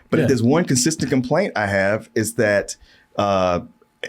But if there's one consistent complaint I have is that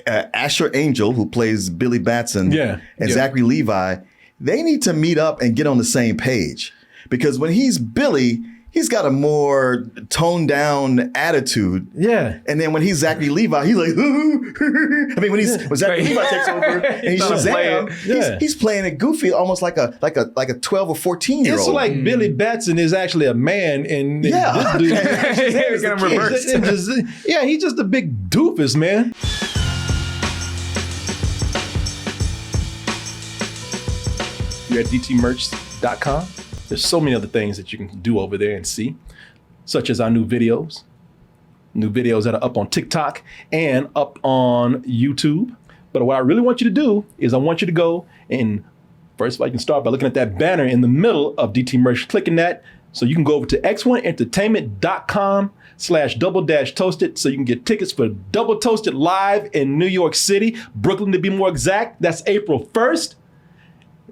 Asher Angel, who plays Billy Batson, and Zachary Levi, they need to meet up and get on the same page. Because when he's Billy, he's got a more toned down attitude. Yeah. And then when he's Zachary Levi, he's like, I mean, when Zachary Levi takes over and he's Shazam, he's playing it goofy, almost like a 12 or 14-year-old. It's like Billy Batson is actually a man, and this dude he's gonna reverse. He's just a big doofus, man. You're at dtmerch.com. There's so many other things that you can do over there and see, such as our new videos that are up on TikTok and up on YouTube. But what I really want you to do is I want you to go and first of all, you can start by looking at that banner in the middle of DT Merch, clicking that. So you can go over to x1entertainment.com/double-toasted so you can get tickets for Double Toasted live in New York City, Brooklyn to be more exact. That's April 1st.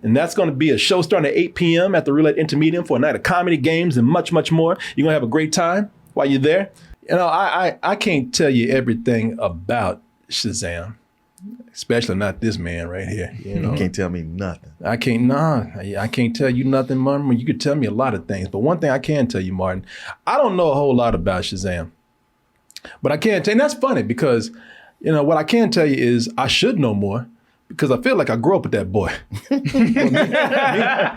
And that's going to be a show starting at 8 p.m. at the Roulette Intermedium for a night of comedy, games, and much, much more. You're going to have a great time while you're there. You know, I can't tell you everything about Shazam, especially not this man right here. You know? You can't tell me nothing. I can't tell you nothing, Martin. You could tell me a lot of things. But one thing I can tell you, Martin, I don't know a whole lot about Shazam. But I can tell you, and that's funny because, you know, what I can tell you is I should know more. Because I feel like I grew up with that boy.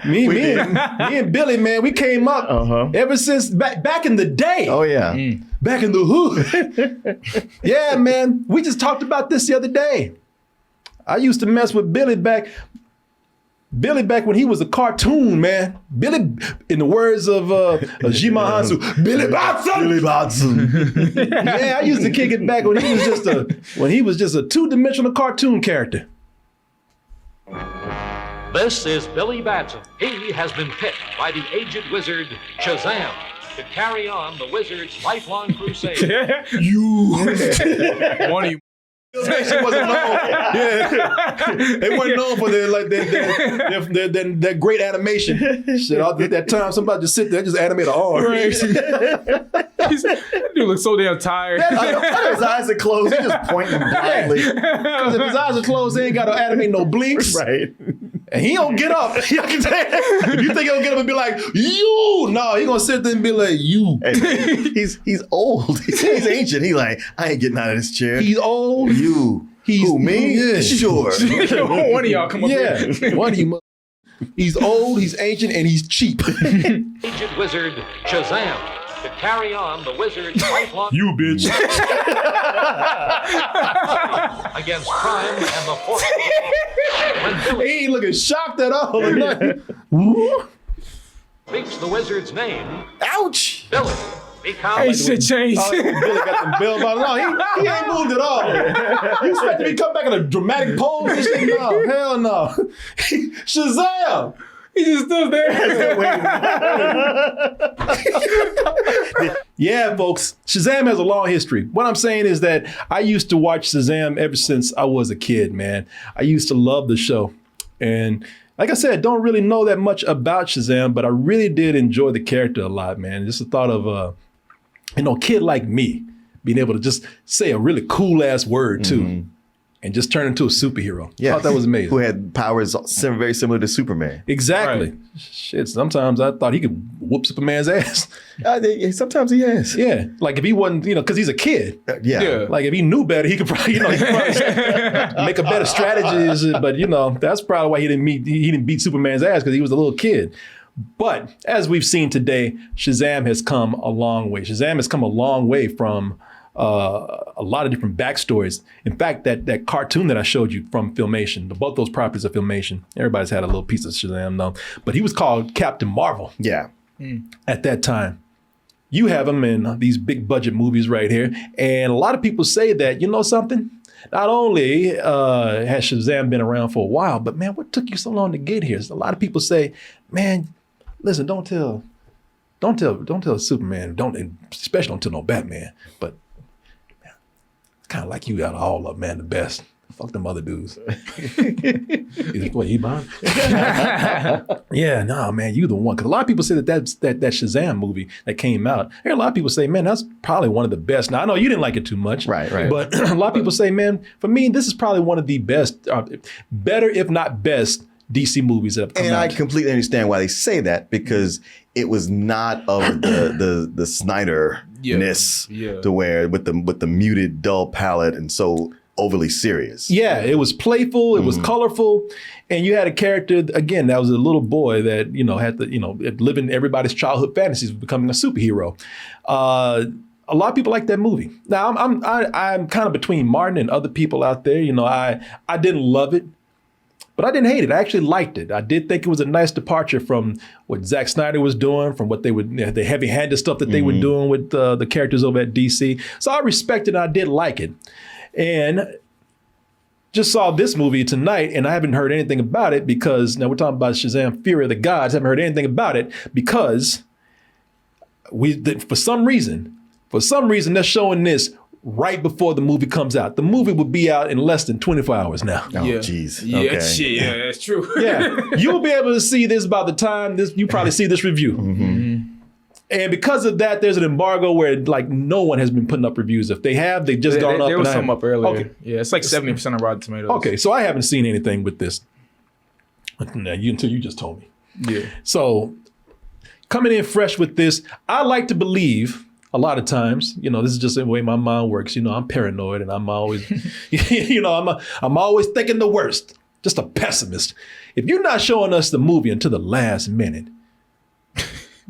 me and Billy, man, we came up ever since back in the day. Oh, yeah. Back in the hood. Yeah, man. We just talked about this the other day. I used to mess with Billy back when he was a cartoon, man. Billy, in the words of Jima Hansu, Billy Batson. Billy Batson. Yeah, I used to kick it back when he was just a two-dimensional cartoon character. This is Billy Batson. He has been picked by the aged wizard Shazam to carry on the wizard's lifelong crusade. One of you. Wasn't known. They weren't known for that great animation. Shit, at that time, somebody just sit there and just animate an arm. Right. Dude looks so damn tired. His eyes are closed. He's just pointing blindly. Because if his eyes are closed, they ain't got to animate no blinks. Right. And he don't get up. If you think he'll get up and be like, you, no, he gonna sit there and be like, you. Hey, he's old. He's ancient. He like, I ain't getting out of this chair. He's old. You. Who, me? Yeah. Sure. One of y'all come up here. One of you. He's old, he's ancient, and he's cheap. Aged wizard Shazam to carry on the wizard's lifelong You bitch. against crime and the forces. He ain't looking shocked at all. Speaks the wizard's name. Ouch. Billy becomes. Hey, shit changed. Billy got them bell bottoms. No, he ain't moved at all. You expect me to come back in a dramatic pose and shit? No, hell no. Shazam! He just stood there. Yeah, folks, Shazam has a long history. What I'm saying is that I used to watch Shazam ever since I was a kid, man. I used to love the show. And like I said, don't really know that much about Shazam, but I really did enjoy the character a lot, man. Just the thought of, a kid like me being able to just say a really cool ass word too. And just turn into a superhero. Yeah, I thought that was amazing. Who had powers very similar to Superman. Exactly. Right. Shit, sometimes I thought he could whoop Superman's ass. Sometimes he has. Yeah, like if he wasn't, because he's a kid. Yeah. Like if he knew better, he could probably, make a better strategy. But that's probably why he didn't beat Superman's ass, because he was a little kid. But as we've seen today, Shazam has come a long way. Shazam has come a long way from a lot of different backstories. In fact, that cartoon that I showed you from Filmation, both those properties of Filmation, everybody's had a little piece of Shazam though, but he was called Captain Marvel. Yeah. At that time. You have him in these big budget movies right here. And a lot of people say that, you know something? Not only has Shazam been around for a while, but man, what took you so long to get here? So a lot of people say, man, listen, don't tell Superman, especially don't tell no Batman, but kind of like you out of all of them, man, the best. Fuck them other dudes. What, Ebon? Yeah, no, man, you the one. Because a lot of people say that Shazam movie that came out, I hear a lot of people say, man, that's probably one of the best. Now, I know you didn't like it too much. Right. But a lot of people say, man, for me, this is probably one of the best, better if not best, DC movies that have come out. And I completely understand why they say that, because it was not of the Snyder-ness to where with the muted, dull palette and so overly serious. Yeah, it was playful, it was colorful, and you had a character, again, that was a little boy that, had to, live in everybody's childhood fantasies of becoming a superhero. A lot of people like that movie. Now, I'm kind of between Martin and other people out there. I didn't love it, but I didn't hate it. I actually liked it. I did think it was a nice departure from what Zack Snyder was doing, from what they would, the heavy-handed stuff that they were doing with the characters over at DC. So I respected it. I did like it. And just saw this movie tonight, and I haven't heard anything about it because, now we're talking about Shazam, Fury of the Gods. I haven't heard anything about it because for some reason, they're showing this right before the movie comes out. The movie will be out in less than 24 hours now. Oh, jeez. Yeah, okay. shit, yeah, that's true. Yeah, you'll be able to see this by the time you probably see this review. And because of that, there's an embargo where no one has been putting up reviews. If they have, they've just gone up. There was some up earlier. Okay. Yeah, it's like 70% of Rotten Tomatoes. Okay, so I haven't seen anything with this until you just told me. Yeah. So coming in fresh with this, I like to believe a lot of times, this is just the way my mind works. I'm paranoid, and I'm always, I'm always thinking the worst. Just a pessimist. If you're not showing us the movie until the last minute,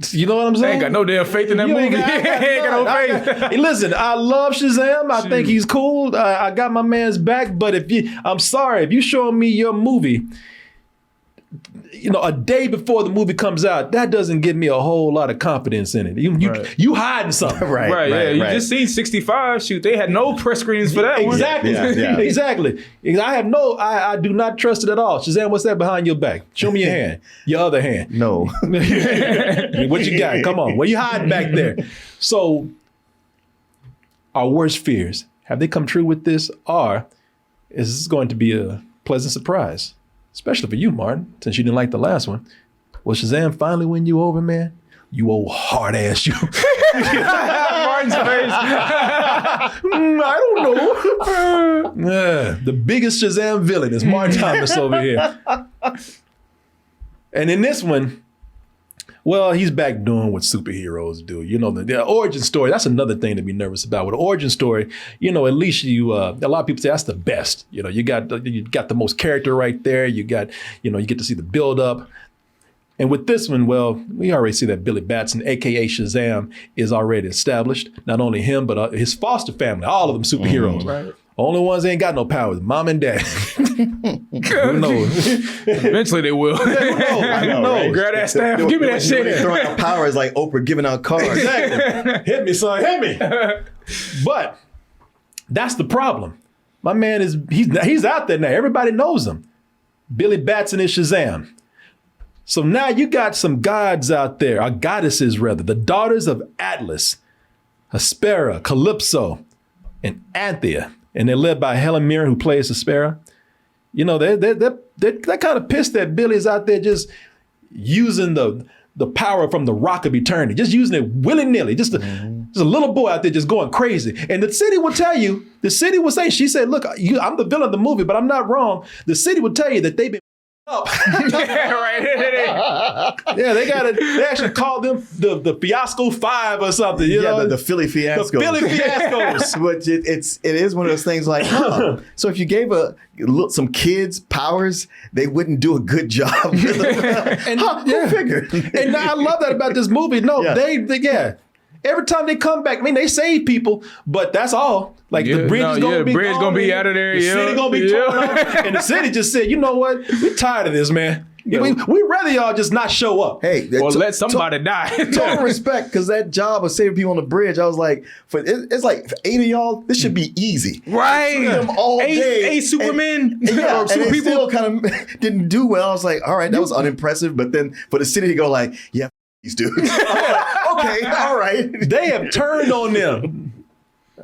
you know what I'm saying? I ain't got no damn faith in that movie. I ain't got no faith. Hey, listen, I love Shazam. I think he's cool. I got my man's back. But I'm sorry, if you showing me your movie, a day before the movie comes out, that doesn't give me a whole lot of confidence in it. You hiding something. Right. Yeah, you just seen 65. Shoot, they had no press screenings for that exactly. one. Yeah. Exactly. I do not trust it at all. Shazam, what's that behind your back? Show me your hand. Your other hand. No. What you got? Come on. What you hiding back there? So, our worst fears, have they come true with this? Or is this going to be a pleasant surprise? Especially for you, Martin, since you didn't like the last one. Will Shazam finally win you over, man? You old hard ass, you. Martin's face. I don't know. The biggest Shazam villain is Martin Thomas over here. And in this one, well, he's back doing what superheroes do. The origin story, that's another thing to be nervous about. With the origin story, at least a lot of people say that's the best. You got the most character right there. You got, you get to see the build up. And with this one, well, we already see that Billy Batson, AKA Shazam, is already established. Not only him, but his foster family, all of them superheroes. Right. Only ones that ain't got no powers, mom and dad. Who knows? Eventually they will. Who knows? Right? Grab that staff. Give me that shit. Throwing out power is like Oprah giving out cards. Exactly. Hit me, son. Hit me. But that's the problem. My man he's out there now. Everybody knows him. Billy Batson is Shazam. So now you got some gods out there, or goddesses rather, the daughters of Atlas, Hespera, Calypso, and Anthea. And they're led by Helen Mirren, who plays Hespera. They're kind of pissed that Billy's out there just using the power from the Rock of Eternity, just using it willy-nilly, just a little boy out there just going crazy. And the city will tell you, she said, look, I'm the villain of the movie, but I'm not wrong. The city will tell you that they've been up. Yeah, right. Yeah, they actually call them the Fiasco 5 or something. The Philly Fiascos. The Philly Fiascos. Which it is one of those things like, so if you gave some kids powers, they wouldn't do a good job. Who figured? And I love that about this movie. No, every time they come back, they save people, but that's all. Like the bridge is going to be out of there. The city going to be torn off. And the city just said, you know what? We're tired of this, man. We'd rather y'all just not show up. Hey, or let somebody die. Total respect, because that job of saving people on the bridge, I was like, it's like for 8 of y'all, this should be easy. Right. Them all day. 8 Supermen. And they still kind of didn't do well. I was like, all right, that was unimpressive. But then for the city to go like, these dudes. Okay, all right. They have turned on them.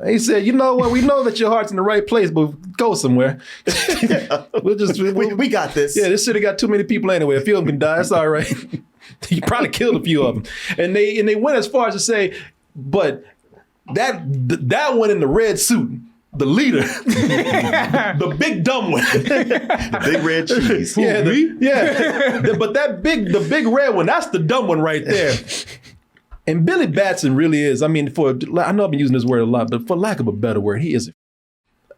He said, you know what? We know that your heart's in the right place, but go somewhere. We got this. Yeah, this city got too many people anyway. A few of them can die. It's all right. You probably killed a few of them. And they went as far as to say, but that one in the red suit, the leader, the big dumb one, the big red cheese. But the big red one, that's the dumb one right there. And Billy Batson really is. I mean, I know I've been using this word a lot, but for lack of a better word, he is.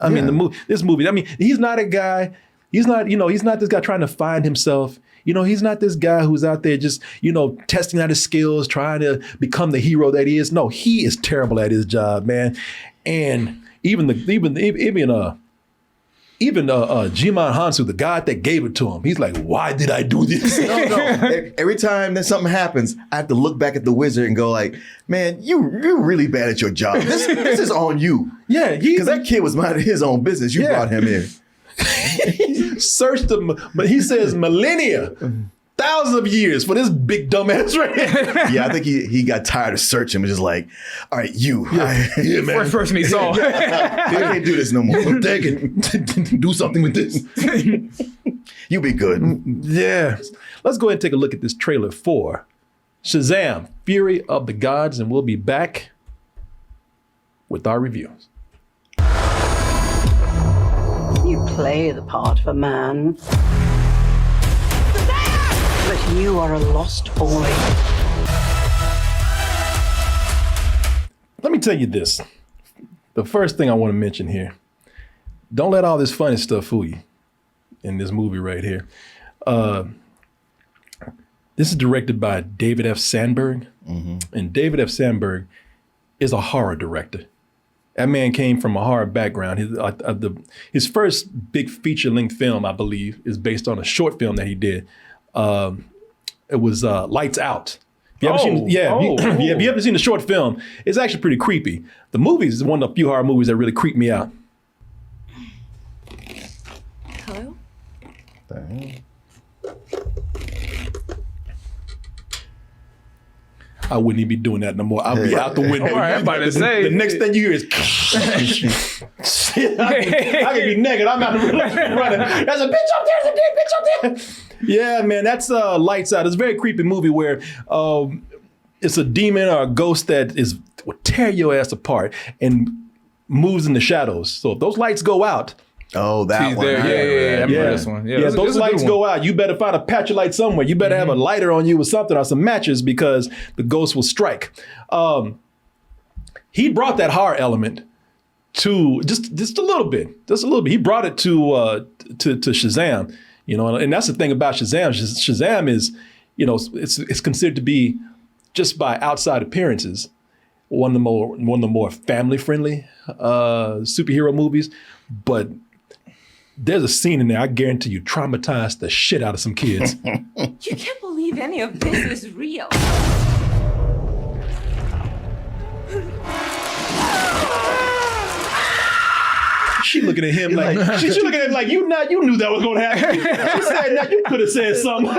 I mean, this movie. I mean, he's not a guy. He's not this guy trying to find himself. He's not this guy who's out there just, testing out his skills, trying to become the hero that he is. No, he is terrible at his job, man. And even Jimon Hansu, the God that gave it to him, he's like, why did I do this? No. Every time that something happens, I have to look back at the wizard and go like, man, you're really bad at your job. This is on you. Yeah. Because that kid was minding his own business. You brought him in. Searched them, but he says millennia, thousands of years for this big dumbass right here. Yeah, I think he got tired of searching. Was just like, all right, you. Man. First person he saw. I can't do this no more. Take it. Do something with this. You be good. Yeah. Let's go ahead and take a look at this trailer for Shazam, Fury of the Gods, and we'll be back with our reviews. You play the part of a man. But you are a lost boy. Let me tell you this. The first thing I want to mention here, don't let all this funny stuff fool you in this movie right here. This is directed by David F. Sandberg. Mm-hmm. And David F. Sandberg is a horror director. That man came from a horror background. His first big feature-length film, I believe, is based on a short film that he did. It was Lights Out. If you haven't seen the short film, it's actually pretty creepy. The movie is one of the few horror movies that really creep me out. Hello? I wouldn't even be doing that no more. I'll be out the window. All right, I'm about to say. The next thing you hear is shit, I can be naked. I'm out the window running. There's a bitch up there. There's a big bitch up there. Yeah, man, that's Lights Out. It's a very creepy movie where it's a demon or a ghost that will tear your ass apart and moves in the shadows. So if those lights go out, oh, that one. Yeah, I remember this one. Yeah, those lights go out. You better find a patch of light somewhere. You better have a lighter on you or something or some matches because the ghost will strike. He brought that horror element to just a little bit. He brought it to Shazam. And that's the thing about Shazam. Shazam is, it's considered to be, just by outside appearances, one of the more family friendly superhero movies, but there's a scene in there, I guarantee you, traumatized the shit out of some kids. You can't believe any of this is real. She looking at him like she looking at him like you knew that was gonna happen. She said, "Now you could have said something."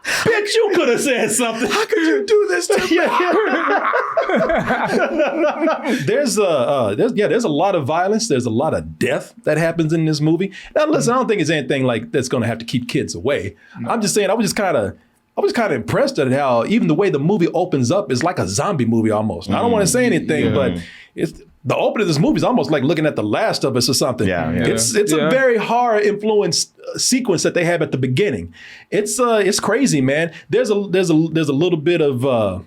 Bitch, you could have said something. How could you do this to me? There's a lot of violence. There's a lot of death that happens in this movie. Now, listen, I don't think it's anything like that's going to have to keep kids away. No. I'm just saying, I was kind of impressed at how even the way the movie opens up is like a zombie movie almost. Now, I don't want to say anything, but the opening of this movie is almost like looking at The Last of Us or something. It's a very horror influenced sequence that they have at the beginning. It's crazy, man. There's a little bit of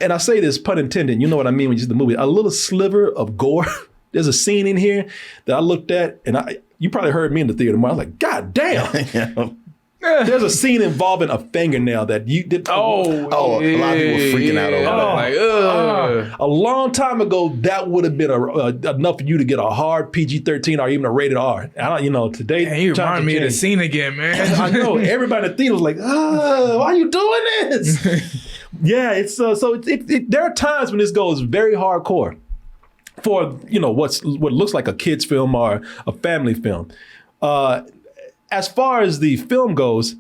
and I say this pun intended. You know what I mean when you see the movie. A little sliver of gore. There's a scene in here that I looked at, and you probably heard me in the theater tomorrow. I was like, God damn. There's a scene involving a fingernail that you did. A lot of people were freaking out over that. A long time ago, that would have been enough for you to get a hard PG-13 or even a rated R. Today. Man, you remind me of the scene again, man. I know. Everybody in the theater was like, why are you doing this? Yeah, it's there are times when this goes very hardcore for, what looks like a kid's film or a family film. As far as the film goes,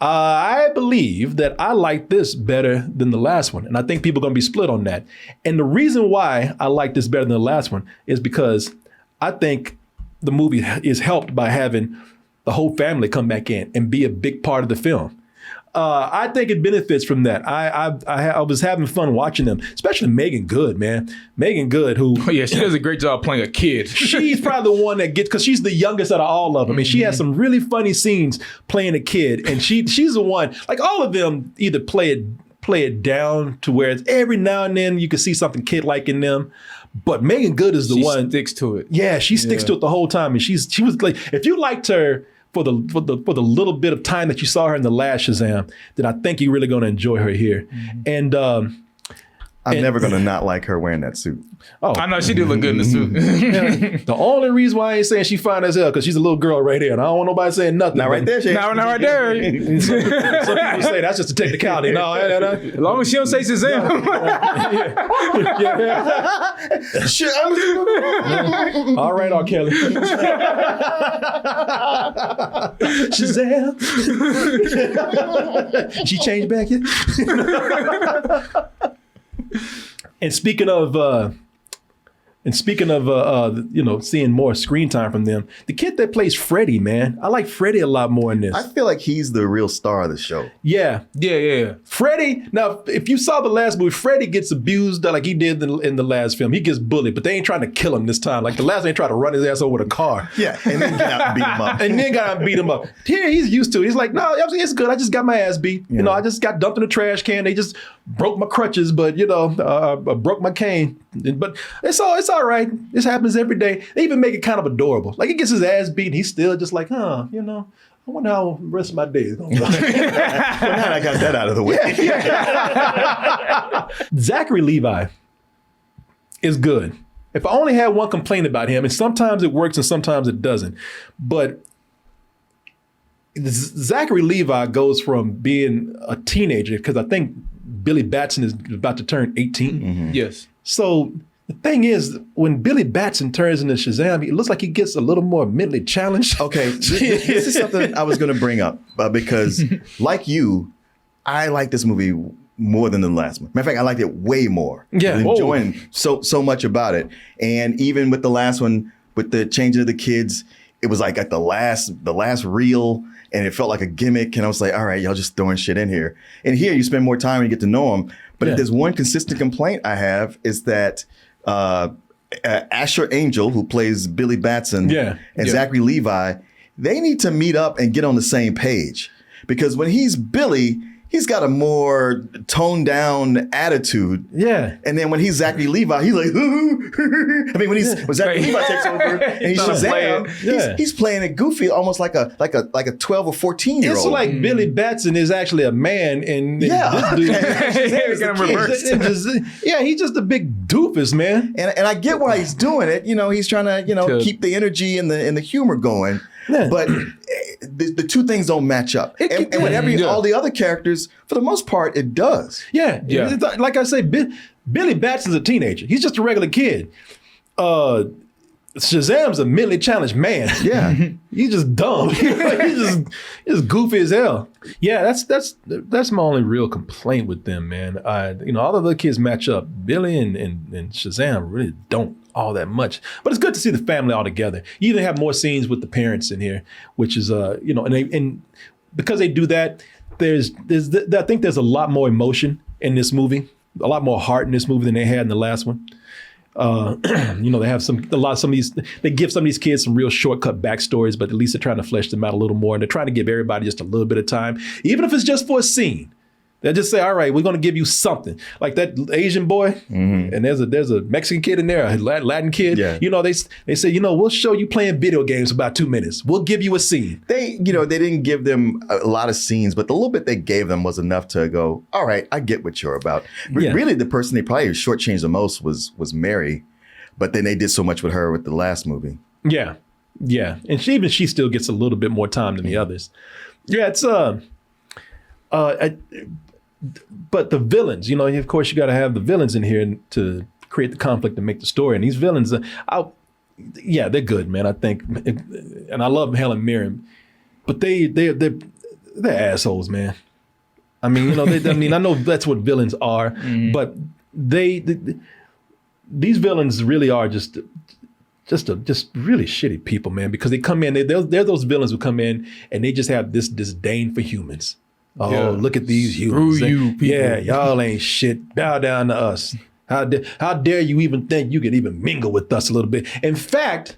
I believe that I like this better than the last one. And I think people are going to be split on that. And the reason why I like this better than the last one is because I think the movie is helped by having the whole family come back in and be a big part of the film. I think it benefits from that. I was having fun watching them, especially Megan Good, man. Megan Good, who Yeah, she does a great job playing a kid. she's probably the one that gets, because she's the youngest out of all of them. I mean, she has some really funny scenes playing a kid, and she's the one. Like all of them, either play it down to where it's every now and then you can see something kid-like in them. But Megan Good is the one sticks to it. Yeah, she sticks to it the whole time, and she was like, if you liked her for the little bit of time that you saw her in the last Shazam, then I think you're really going to enjoy her here. And I'm never going to not like her wearing that suit. oh, I know she do look good in the suit. the only reason why I ain't saying she fine as hell because she's a little girl right here, and I don't want nobody saying nothing. Not right there, Shay. Not right there. Some people say that's just a technicality. No, As long as she don't say Shazam. Shit, all right, R. Kelly. Shazam. She changed back yet? And speaking of seeing more screen time from them, the kid that plays Freddy, man, I like Freddy a lot more in this. I feel like he's the real star of the show. Yeah. Yeah. Freddy, now, if you saw the last movie, Freddy gets abused like he did in the last film. He gets bullied, but they ain't trying to kill him this time. Like the last one, they tried to run his ass over with a car. Yeah, and then get out and beat him up. And then got out and beat him up. Here, he's used to it. He's like, no, it's good. I just got my ass beat. Yeah. You know, I just got dumped in the trash can. They just broke my crutches, but, I broke my cane. But it's all right. This happens every day. They even make it kind of adorable. Like he gets his ass beat and he's still just like, I wonder how the rest of my day is going to go. Well, now I got that out of the way. Zachary Levi is good. If I only had one complaint about him, and sometimes it works and sometimes it doesn't, but Zachary Levi goes from being a teenager, because I think Billy Batson is about to turn 18. Mm-hmm. Yes. So the thing is, when Billy Batson turns into Shazam, it looks like he gets a little more mentally challenged. Okay, this is something I was going to bring up because, like you, I like this movie more than the last one. Matter of fact, I liked it way more. Yeah. I was enjoying so much about it, and even with the last one, with the changing of the kids, it was like at the last reel, and it felt like a gimmick. And I was like, all right, y'all just throwing shit in here. And here, you spend more time and you get to know them. But if there's one consistent complaint I have is that Asher Angel, who plays Billy Batson, and Zachary Levi, they need to meet up and get on the same page. Because when he's Billy, he's got a more toned down attitude. Yeah. And then when he's Zachary Levi, he's like, I mean, when Zachary Levi takes over and he's Shazam, he's playing it goofy, almost like a 12 or 14-year-old. It's like Billy Batson is actually a man, and this dude, he's just a big doofus, man. And I get why he's doing it. He's trying to keep the energy and the humor going. Yeah. But the two things don't match up. And with all the other characters, for the most part, it does. Yeah. Like I say, Billy Batson's a teenager. He's just a regular kid. Shazam's a mentally challenged man. Yeah. He's just dumb. He's just goofy as hell. Yeah, that's my only real complaint with them, man. All the other kids match up. Billy and Shazam really don't all that much, but it's good to see the family all together. You even have more scenes with the parents in here, which is and because they do that, I think there's a lot more emotion in this movie, a lot more heart in this movie than they had in the last one. They have they give some of these kids some real shortcut backstories, but at least they're trying to flesh them out a little more, and they're trying to give everybody just a little bit of time, even if it's just for a scene. They'll just say, all right, we're going to give you something. Like that Asian boy, and there's a Mexican kid in there, a Latin kid. Yeah. They say, we'll show you playing video games for about 2 minutes. We'll give you a scene. They didn't give them a lot of scenes, but the little bit they gave them was enough to go, all right, I get what you're about. Really, the person they probably shortchanged the most was Mary, but then they did so much with her with the last movie. Yeah. Yeah. And she still gets a little bit more time than the others. Yeah, it's but the villains, of course, you got to have the villains in here to create the conflict and make the story. And these villains, they're good, man. I think, and I love Helen Mirren, but they're they're assholes, man. I mean, you know, I know that's what villains are, but these villains really are just really shitty people, man, because they come in, they're those villains who come in and they just have this disdain for humans. Oh, look at these humans. Screw you, people. Yeah, y'all ain't shit. Bow down to us. How dare you even think you could even mingle with us a little bit? In fact,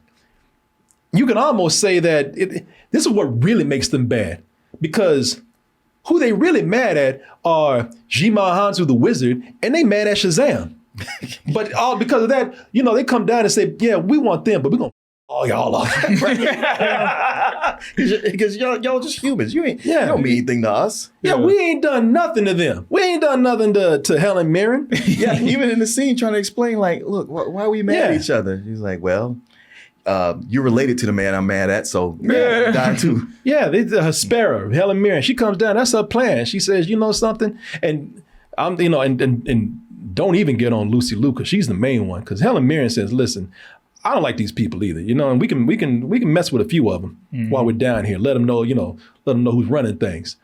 you can almost say that this is what really makes them bad, because who they really mad at are Jima Hansu the Wizard, and they mad at Shazam. But all because of that, you know, they come down and say, yeah, we want them, but we're going to all y'all off. Because y'all just humans. You don't mean anything to us. Yeah, we ain't done nothing to them. We ain't done nothing to Helen Mirren. Yeah, even in the scene trying to explain, like, look, why are we mad at each other? He's like, well, you're related to the man I'm mad at, so die too. Yeah, Hespera, Helen Mirren, she comes down. That's her plan. She says, you know something, and I'm, you know, and don't even get on Lucy Liu, because she's the main one. Because Helen Mirren says, listen, I don't like these people either, you know, and we can mess with a few of them while we're down here. Let them know who's running things.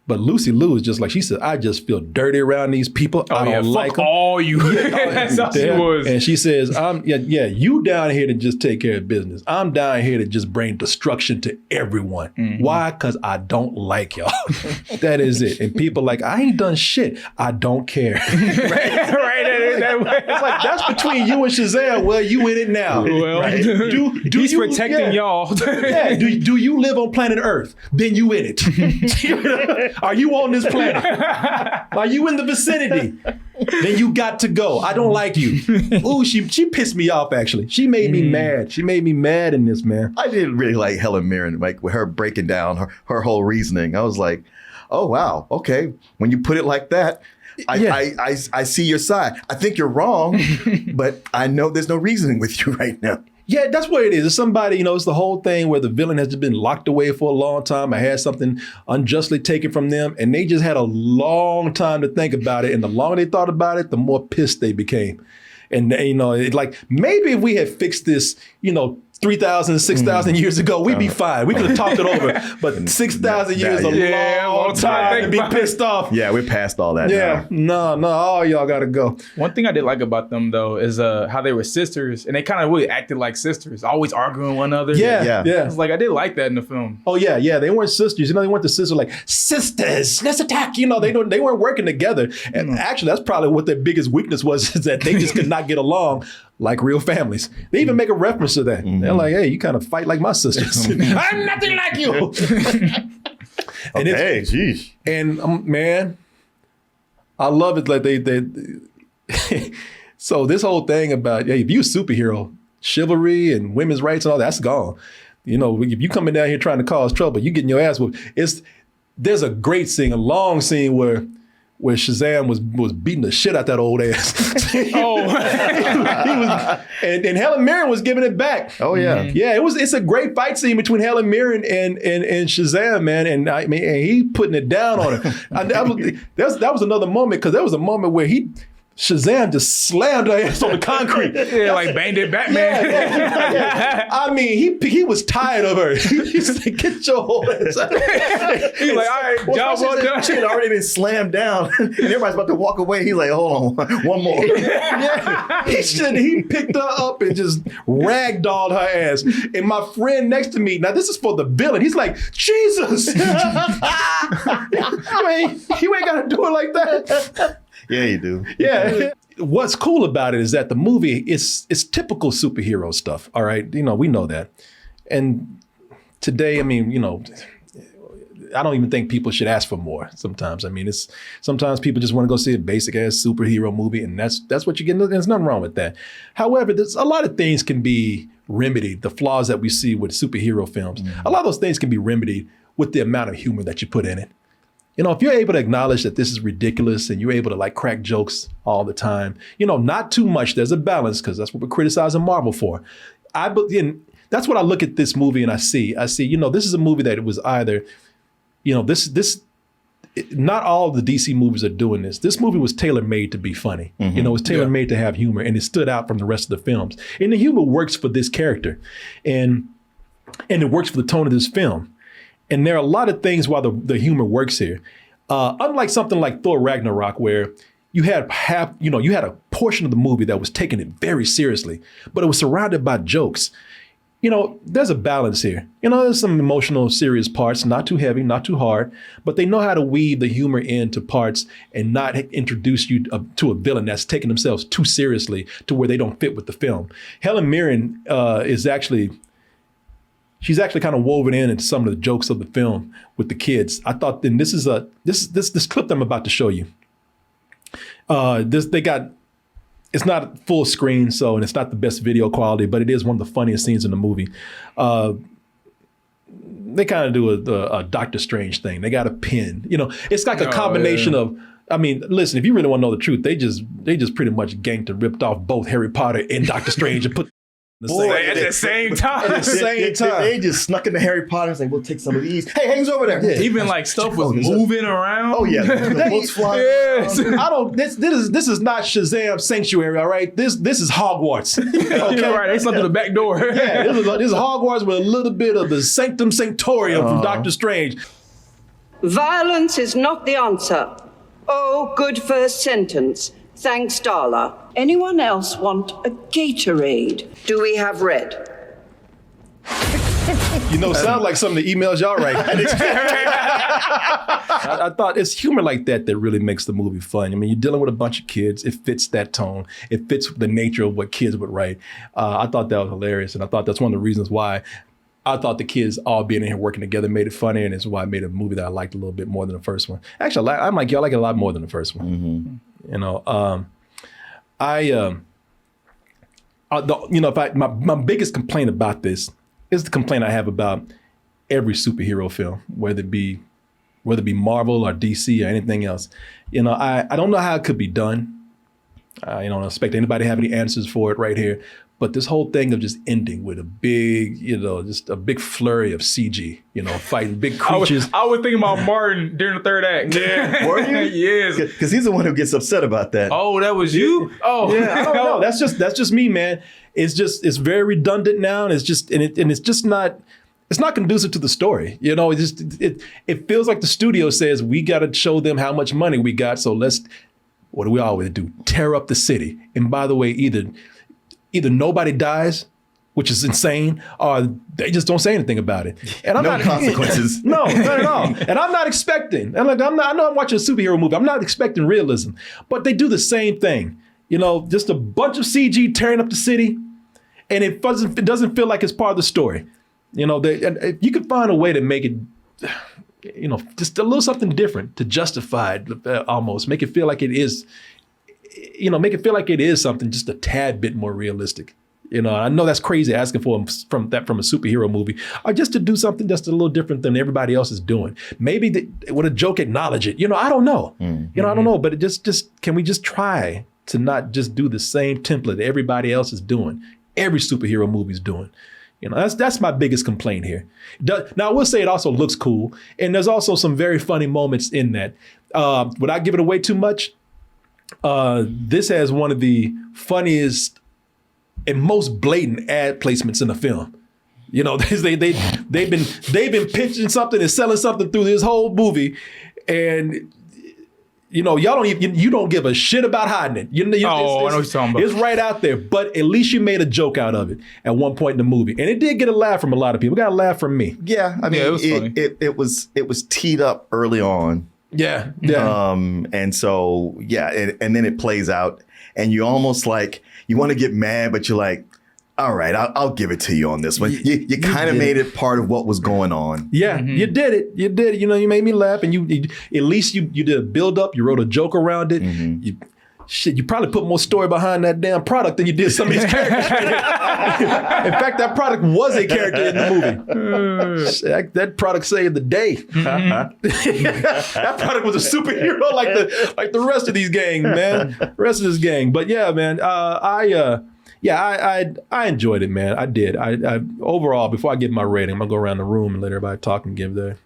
But Lucy Liu is just like, she said, I just feel dirty around these people. I don't like them. All you. That's how she was. And she says, you down here to just take care of business. I'm down here to just bring destruction to everyone. Why? Because I don't like y'all. That is it. And people like, I ain't done shit. I don't care. Right. It's like, that's between you and Shazam. Well, you in it now. Well, right? He's protecting y'all. Do you live on planet Earth? Then you in it. Are you on this planet? Are you in the vicinity? Then you got to go. I don't like you. Ooh, she pissed me off, actually. She made me mad. She made me mad in this, man. I didn't really like Helen Mirren, like with her breaking down her whole reasoning. I was like, oh, wow. Okay. When you put it like that, I see your side. I think you're wrong, but I know there's no reasoning with you right now. Yeah, that's what it is. It's somebody, you know, it's the whole thing where the villain has just been locked away for a long time. I had something unjustly taken from them, and they just had a long time to think about it. And the longer they thought about it, the more pissed they became. And, you know, it's like, maybe if we had fixed this, you know, 3,000, 6,000 years ago, we'd be fine. We could have talked it over. But 6,000 years is a long time to be pissed off. Yeah, we're past all that now. No, all y'all got to go. One thing I did like about them, though, is how they were sisters. And they kind of really acted like sisters, always arguing with one another. Yeah. It's like, I did like that in the film. Oh, yeah. They weren't sisters. You know, they weren't the sisters like, sisters, let's attack. You know, they weren't working together. And actually, that's probably what their biggest weakness was, is that they just could not get along like real families. They even make a reference to that. They're like, hey, you kind of fight like my sisters. I'm nothing like you. Okay, geez. And man, I love it. Like they so this whole thing about, if you're a superhero, chivalry and women's rights and all that's gone. You know, if you coming down here trying to cause trouble, you getting your ass whooped. There's a great scene, a long scene where Shazam was beating the shit out that old ass. And Helen Mirren was giving it back. Oh yeah, yeah. It's a great fight scene between Helen Mirren and Shazam, man. And I mean, and he putting it down on her. That was another moment, because there was a moment where Shazam just slammed her ass on the concrete. Yeah, like Bandit Batman. Yeah. I mean, he was tired of her. He's like, get your whole ass out. He's like, all right, job well done. She had already been slammed down, and everybody's about to walk away. He's like, hold on, one more. He picked her up and just ragdolled her ass. And my friend next to me, now this is for the villain, he's like, Jesus. You ain't got to do it like that. Yeah, you do. Yeah. What's cool about it is that the movie is typical superhero stuff. All right. You know, we know that. And today, I mean, you know, I don't even think people should ask for more sometimes. I mean, sometimes people just want to go see a basic ass superhero movie, and that's what you get. There's nothing wrong with that. However, there's a lot of things can be remedied. The flaws that we see with superhero films, a lot of those things can be remedied with the amount of humor that you put in it. You know, if you're able to acknowledge that this is ridiculous and you're able to like crack jokes all the time, you know, not too much, there's a balance, because that's what we're criticizing Marvel for. And that's what I look at this movie and I see, you know, this is a movie that it was either, you know, not all the DC movies are doing this. This movie was tailor-made to be funny. You know, it was tailor-made to have humor, and it stood out from the rest of the films. And the humor works for this character, and it works for the tone of this film. And there are a lot of things why the humor works here. Unlike something like Thor Ragnarok, where you had a portion of the movie that was taking it very seriously, but it was surrounded by jokes. There's a balance here. There's some emotional, serious parts, not too heavy, not too hard, but they know how to weave the humor into parts and not introduce you to a villain that's taking themselves too seriously to where they don't fit with the film. Helen Mirren she's actually kind of woven in into some of the jokes of the film with the kids. I thought, then this clip that I'm about to show you. It's not full screen, and it's not the best video quality, but it is one of the funniest scenes in the movie. They kind of do a Doctor Strange thing. They got a pin. It's like a combination of. I mean, listen, if you really want to know the truth, they just pretty much ganked and ripped off both Harry Potter and Doctor Strange and put. At the same time. They just snuck into Harry Potter and say, we'll take some of these. Hey, hangs over there. Yeah. Even like stuff was moving around. Oh yeah, the books flying. Yes. This is not Shazam Sanctuary, all right? This is Hogwarts. Okay? You're right, they snuck through the back door. Yeah, this is Hogwarts with a little bit of the Sanctum Sanctorium from Doctor Strange. Violence is not the answer. Oh, good first sentence. Thanks, Darla. Anyone else want a Gatorade? Do we have red? Sounds like some of the emails y'all write. I thought it's humor like that really makes the movie fun. I mean, you're dealing with a bunch of kids. It fits that tone. It fits the nature of what kids would write. I thought that was hilarious, and I thought that's one of the reasons why I thought the kids all being in here working together made it funny, and it's why I made a movie that I liked a little bit more than the first one. Actually, I'm like, y'all like it a lot more than the first one. Mm-hmm. My biggest complaint about this is the complaint I have about every superhero film, whether it be Marvel or DC or anything else. I don't know how it could be done. I don't expect anybody to have any answers for it right here. But this whole thing of just ending with a big, just a big flurry of CG, fighting big creatures. I was thinking about Martin during the third act. Yeah. Were you? Yes. Because he's the one who gets upset about that. Oh, that was you? Oh. Yeah, I don't know. That's just me, man. It's very redundant now, and it's not conducive to the story. It feels like the studio says, we got to show them how much money we got, so what do we always do? Tear up the city. And by the way, either nobody dies, which is insane, or they just don't say anything about it. And no consequences. No, not at all. And I'm not expecting. I know I'm watching a superhero movie. I'm not expecting realism, but they do the same thing. Just a bunch of CG tearing up the city, and it doesn't feel like it's part of the story. If you could find a way to make it, just a little something different to justify it, almost make it feel like it is. Make it feel like it is something just a tad bit more realistic. I know that's crazy asking from a superhero movie, or just to do something just a little different than everybody else is doing. Maybe with a joke, acknowledge it. I don't know. Mm-hmm. I don't know, but it just can we just try to not just do the same template everybody else is doing, every superhero movie's doing. That's my biggest complaint here. Now I will say it also looks cool, and there's also some very funny moments in that. Would I give it away too much? This has one of the funniest and most blatant ad placements in the film. They've been pitching something and selling something through this whole movie, and y'all don't give a shit about hiding it. I know what you're talking about. It's right out there, but at least you made a joke out of it at one point in the movie, and it did get a laugh from a lot of people. It got a laugh from me. Yeah, I mean, it was funny. It was teed up early on. Yeah. And so, and then it plays out, and you almost like, you want to get mad, but you're like, all right, I'll give it to you on this one. You kind of made it part of what was going on. Yeah, You did it. You did it. You made me laugh, and you at least you did a build up. You wrote a joke around it. Mm-hmm. You probably put more story behind that damn product than you did some of these characters. In fact, that product was a character in the movie. That product saved the day. Mm-hmm. That product was a superhero like the rest of these gang, man. The rest of this gang. But yeah, man, I enjoyed it, man. I did. I overall, before I give my rating, I'm gonna go around the room and let everybody talk and give their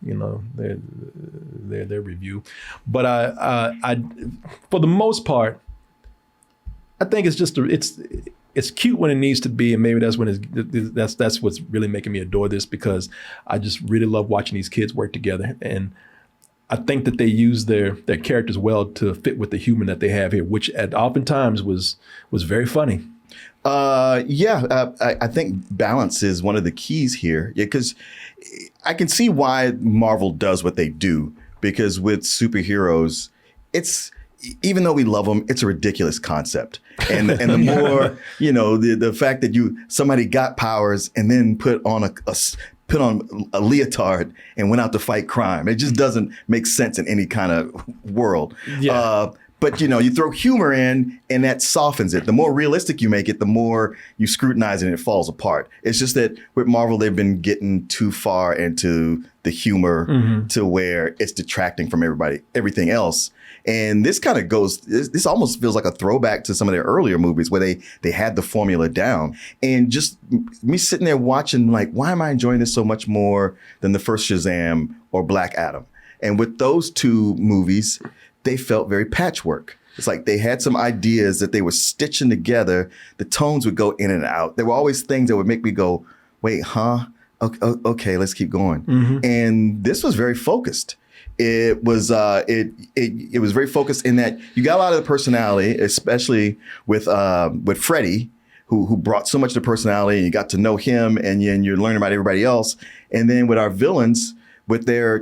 review. But I for the most part, I think it's it's cute when it needs to be, and maybe that's when that's what's really making me adore this, because I just really love watching these kids work together, and I think that they use their characters well to fit with the humor that they have here, which at oftentimes was very funny. I think balance is one of the keys here. Yeah, because I can see why Marvel does what they do, because with superheroes, it's, even though we love them, it's a ridiculous concept. And the more, the fact that somebody got powers and then put on a leotard and went out to fight crime. It just doesn't make sense in any kind of world. Yeah. But you throw humor in, and that softens it. The more realistic you make it, the more you scrutinize it and it falls apart. It's just that with Marvel, they've been getting too far into the humor to where it's detracting from everything else. And this kind of this almost feels like a throwback to some of their earlier movies where they had the formula down. And just me sitting there watching, like, why am I enjoying this so much more than the first Shazam or Black Adam? And with those two movies, they felt very patchwork. It's like they had some ideas that they were stitching together. The tones would go in and out. There were always things that would make me go, wait, huh? Okay, let's keep going. And this was very focused. It was it was very focused in that you got a lot of the personality, especially with Freddy, who brought so much of the personality, and you got to know him, and you're learning about everybody else. And then with our villains, with their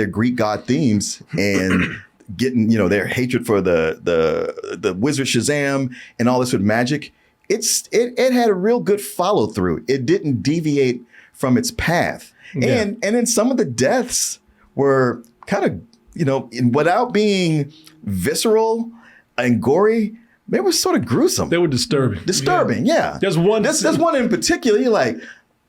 Greek god themes and getting their hatred for the wizard Shazam and all this with magic, it had a real good follow through. It didn't deviate from its path, and then some of the deaths were kind of without being visceral and gory, they were sort of gruesome. They were disturbing. Yeah. There's one in particular. You're like,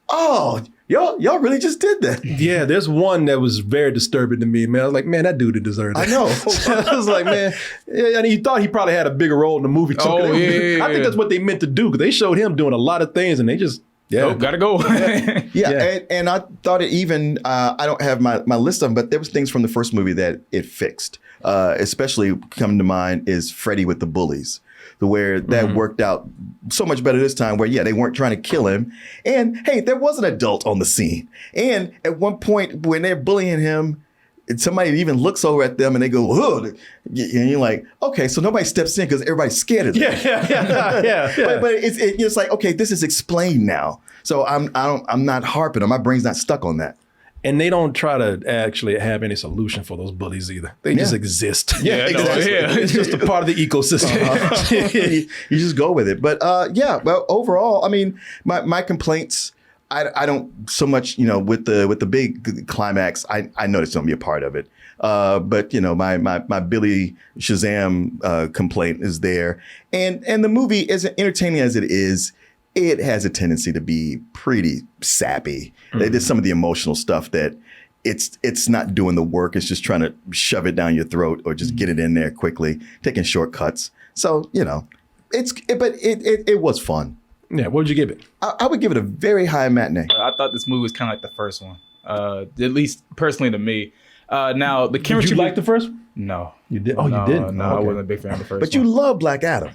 oh. Y'all really just did that. Yeah, there's one that was very disturbing to me, man. I was like, man, that dude deserved it. I know. I was like, man, and he thought he probably had a bigger role in the movie too. I think that's what they meant to do, because they showed him doing a lot of things, and they just gotta go. And I thought it even. I don't have my list of them, but there was things from the first movie that it fixed. Especially coming to mind is Freddy with the bullies. Where that worked out so much better this time, where, they weren't trying to kill him. And, hey, there was an adult on the scene. And at one point, when they're bullying him, and somebody even looks over at them and they go, ugh. And you're like, okay, so nobody steps in because everybody's scared of them. Yeah. But it's like, okay, this is explained now. So I'm not harping on, my brain's not stuck on that. And they don't try to actually have any solution for those bullies either. They just exist. Yeah, exactly. It's just a part of the ecosystem. You just go with it. But well, overall, I mean, my complaints, I don't so much, with the big climax, I know it's going to be a part of it. But my Billy Shazam complaint is there, and the movie, as entertaining as it is, it has a tendency to be pretty sappy. There's some of the emotional stuff that it's not doing the work. It's just trying to shove it down your throat or just get it in there quickly, taking shortcuts. So, it was fun. Yeah, what would you give it? I would give it a very high matinee. I thought this movie was kind of like the first one, at least personally to me. Now, the chemistry. Did you like the first one? No. You did? Oh, you didn't? No, okay. I wasn't a big fan of the first one. But you love Black Adam.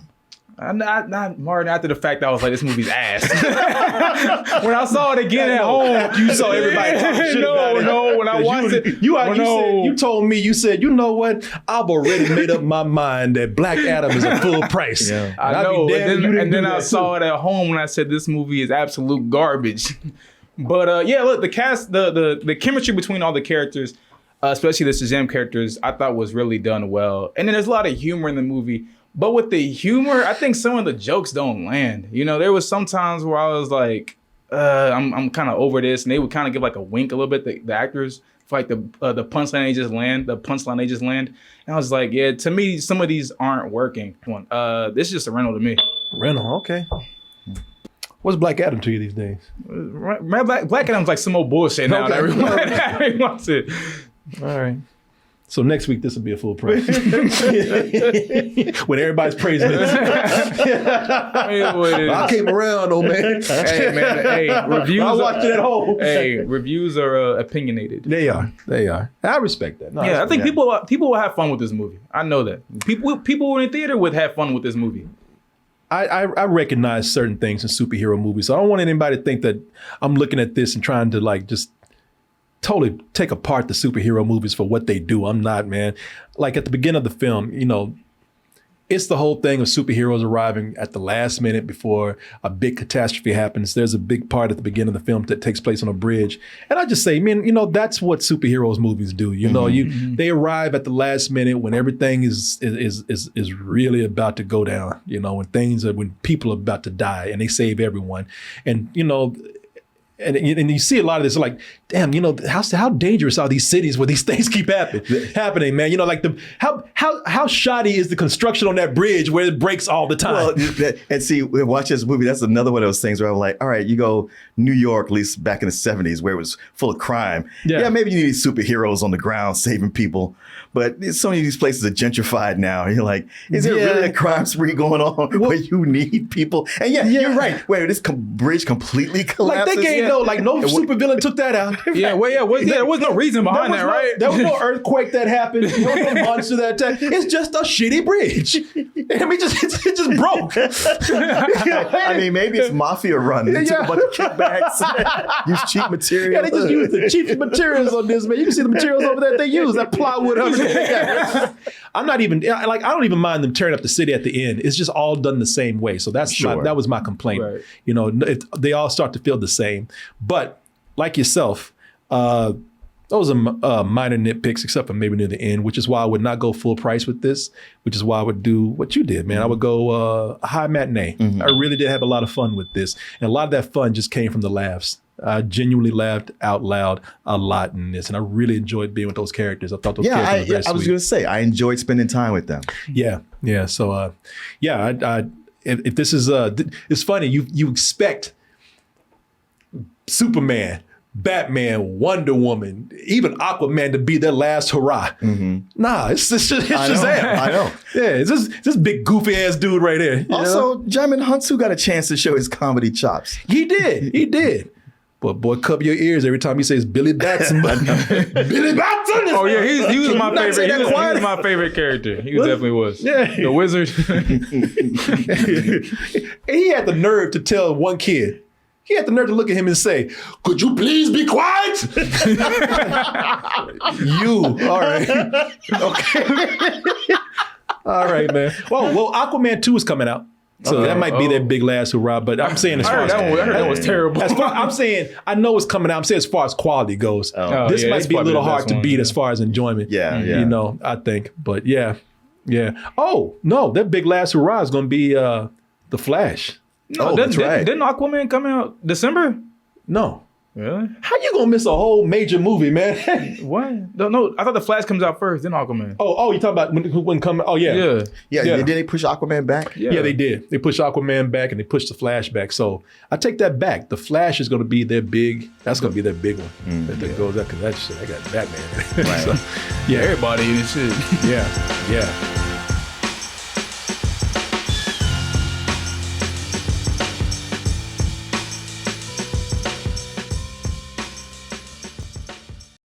Not Martin. After the fact, I was like, this movie's ass. When I saw it again at home, you saw everybody talking shit about it. No, when I watched it, you told me, you said, you know what? I've already made up my mind that Black Adam is a full price. Yeah. I know. And then I saw it at home and I said, this movie is absolute garbage. But look, the cast, the chemistry between all the characters, especially the Shazam characters, I thought was really done well. And then there's a lot of humor in the movie. But with the humor, I think some of the jokes don't land. There was some times where I was like, I'm kind of over this. And they would kind of give like a wink a little bit, the actors, for like the punchline they just land. And I was like, yeah, to me, some of these aren't working. This is just a rental to me. Rental, okay. What's Black Adam to you these days? Black Adam's like some old bullshit now. Okay. Everyone wants it. All right. So next week, this will be a full price. When everybody's praising it. I came around, old man. Hey, reviews. I watched it at home. Hey, reviews are opinionated. They are. I respect that. No, I think people will have fun with this movie. I know that. People in the theater would have fun with this movie. I recognize certain things in superhero movies. So I don't want anybody to think that I'm looking at this and trying to like just totally take apart the superhero movies for what they do. I'm not, man. Like at the beginning of the film, you know, it's the whole thing of superheroes arriving at the last minute before a big catastrophe happens. There's a big part at the beginning of the film that takes place on a bridge. And I just say, man, you know, that's what superheroes movies do. You know, they arrive at the last minute when everything is really about to go down, you know, when people are about to die, and they save everyone. And, you know, and you see a lot of this like, damn, you know, how dangerous are these cities where these things keep happening, man? You know, like how shoddy is the construction on that bridge where it breaks all the time? Well, and see, watch this movie. That's another one of those things where I'm like, all right, you go New York, at least back in the 70s, where it was full of crime. Yeah, maybe you need superheroes on the ground saving people. But so many of these places are gentrified now. You're like, is there really a crime spree going on where you need people? And you're right. Where this bridge completely collapses. Like they gave no supervillain took that out. There was no reason behind that, right? There was no earthquake that happened. There was no monster that attacked. It's just a shitty bridge. I mean, it just broke. I mean, maybe it's mafia run. They took a bunch of kickbacks, use cheap materials. Yeah, they just use the cheap materials on this, man. You can see the materials over there they use. That plywood. I'm not even like, I don't even mind them tearing up the city at the end. It's just all done the same way. So that was my complaint. Right. You know, they all start to feel the same. But like yourself, those are minor nitpicks, except for maybe near the end, which is why I would not go full price with this, which is why I would do what you did, man. I would go a high matinee. I really did have a lot of fun with this. And a lot of that fun just came from the laughs. I genuinely laughed out loud a lot in this, and I really enjoyed being with those characters. I thought those characters were very sweet. I was going to say, I enjoyed spending time with them. Yeah. So, if this is, it's funny, you expect Superman, Batman, Wonder Woman, even Aquaman to be their last hurrah. Nah, it's Shazam. I know. Yeah, it's this big goofy ass dude right here. Also, Djimon Hounsou got a chance to show his comedy chops. He did. But boy, cover your ears every time he says Billy Batson. Billy Batson! Oh yeah, he was my favorite. He was my favorite character. He definitely was. Yeah. The wizard. And he had the nerve to tell one kid. He had the nerve to look at him and say, "Could you please be quiet?" All right. Okay. All right, man. Well, Aquaman 2 is coming out. So that might be their big last hurrah, but I'm saying as far as that was terrible. I'm saying I know it's coming out. I'm saying as far as quality goes, this might be a little hard to beat as far as enjoyment. Yeah. You know, I think, but yeah. Oh no, that big last hurrah is going to be The Flash. No, that's right. Didn't Aquaman come out December? No. Really? How you gonna miss a whole major movie, man? What? No, I thought The Flash comes out first, then Aquaman. Oh, you talking about when come? Oh yeah. Did they push Aquaman back? Yeah, they did. They pushed Aquaman back and they pushed The Flash back. So I take that back. The Flash is going to be their big. That's going to be their big one. That goes up because that got Batman. Right. So, everybody in this shit. Yeah.